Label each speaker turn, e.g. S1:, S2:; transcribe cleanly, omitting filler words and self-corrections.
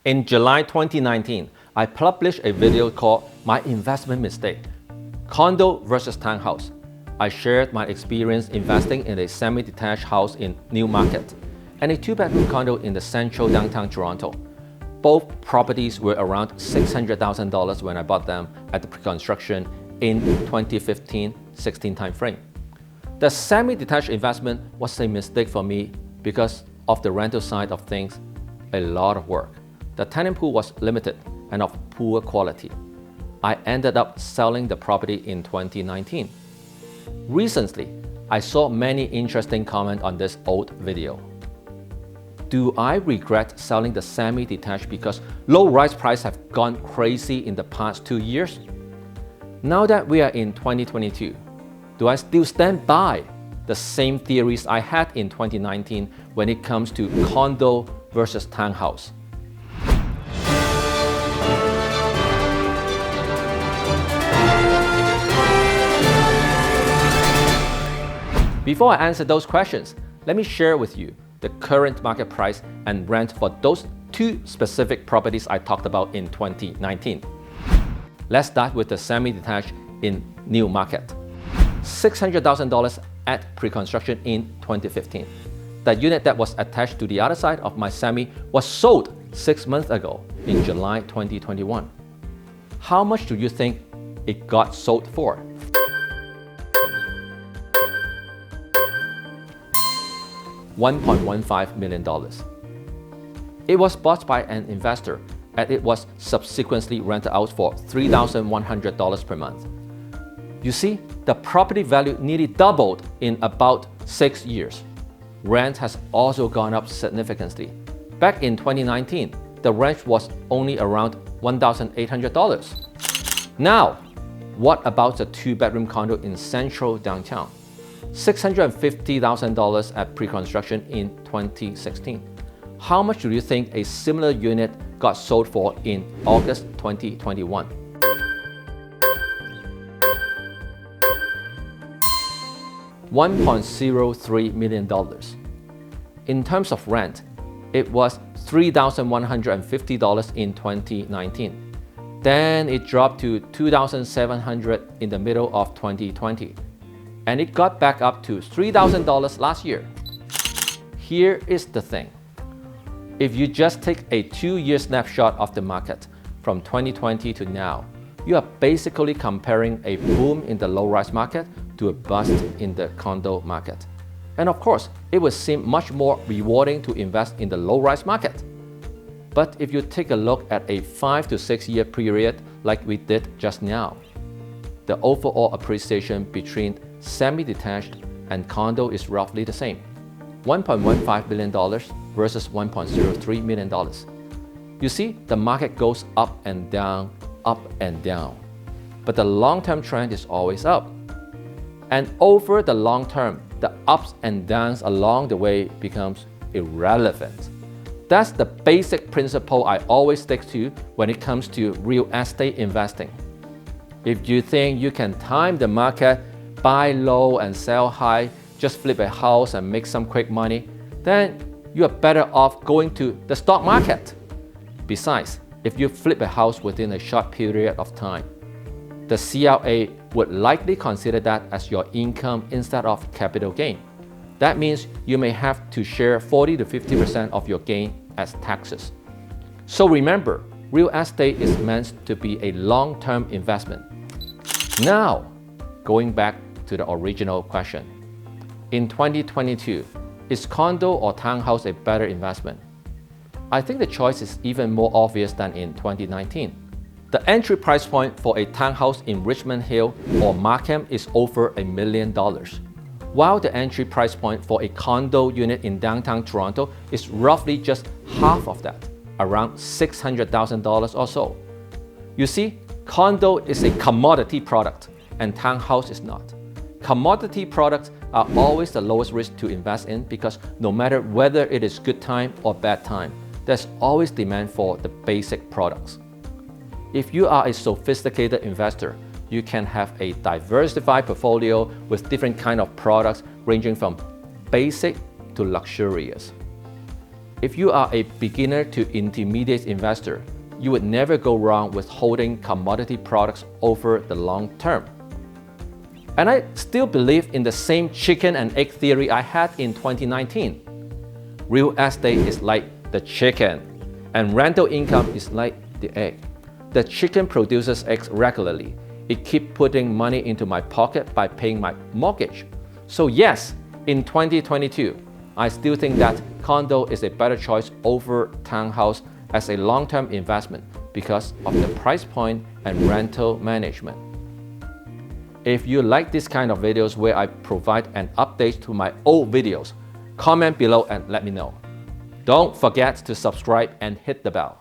S1: In July 2019, I published a video called My Investment Mistake, Condo versus Townhouse. I shared my experience investing in a semi-detached house in Newmarket and a two-bedroom condo in the central downtown Toronto. Both properties were around $600,000 when I bought them at the pre-construction in 2015-16 timeframe. The semi-detached investment was a mistake for me because of the rental side of things, a lot of work. The tenant pool was limited and of poor quality. I ended up selling the property in 2019. Recently, I saw many interesting comments on this old video. Do I regret selling the semi-detached because low-rise prices have gone crazy in the past 2 years? Now that we are in 2022, do I still stand by the same theories I had in 2019 when it comes to condo versus townhouse? Before I answer those questions, let me share with you the current market price and rent for those two specific properties I talked about in 2019. Let's start with the semi-detached in Newmarket. $600,000 at pre-construction in 2015. The unit that was attached to the other side of my semi was sold 6 months ago in July 2021. How much do you think it got sold for? $1.15 million. It was bought by an investor and it was subsequently rented out for $3,100 per month. You see, the property value nearly doubled in about 6 years. Rent has also gone up significantly. Back in 2019, the rent was only around $1,800. Now, what about the two-bedroom condo in central downtown? $650,000 at pre-construction in 2016. How much do you think a similar unit got sold for in August 2021? $1.03 million. In terms of rent, it was $3,150 in 2019. Then it dropped to $2,700 in the middle of 2020. And it got back up to $3,000 last year. Here is the thing. If you just take a 2-year snapshot of the market from 2020 to now, you are basically comparing a boom in the low-rise market to a bust in the condo market. And of course, it would seem much more rewarding to invest in the low-rise market. But if you take a look at a 5 to 6 year period like we did just now, the overall appreciation between semi-detached and condo is roughly the same, $1.15 billion versus $1.03 million. You see, the market goes up and down, but the long-term trend is always up. And over the long term, the ups and downs along the way becomes irrelevant. That's the basic principle I always stick to when it comes to real estate investing. If you think you can time the market, buy low and sell high, just flip a house and make some quick money, then you are better off going to the stock market. Besides, if you flip a house within a short period of time, the CRA would likely consider that as your income instead of capital gain. That means you may have to share 40 to 50% of your gain as taxes. So remember, real estate is meant to be a long-term investment. Now, going back to the original question. In 2022, is condo or townhouse a better investment? I think the choice is even more obvious than in 2019. The entry price point for a townhouse in Richmond Hill or Markham is over $1 million, while the entry price point for a condo unit in downtown Toronto is roughly just half of that, around $600,000 or so. You see, condo is a commodity product and townhouse is not. Commodity products are always the lowest risk to invest in because no matter whether it is good time or bad time, there's always demand for the basic products. If you are a sophisticated investor, you can have a diversified portfolio with different kinds of products ranging from basic to luxurious. If you are a beginner to intermediate investor, you would never go wrong with holding commodity products over the long term. And I still believe in the same chicken and egg theory I had in 2019. Real estate is like the chicken, and rental income is like the egg. The chicken produces eggs regularly. It keeps putting money into my pocket by paying my mortgage. So yes, in 2022, I still think that condo is a better choice over townhouse as a long-term investment because of the price point and rental management. If you like this kind of videos where I provide an update to my old videos, comment below and let me know. Don't forget to subscribe and hit the bell.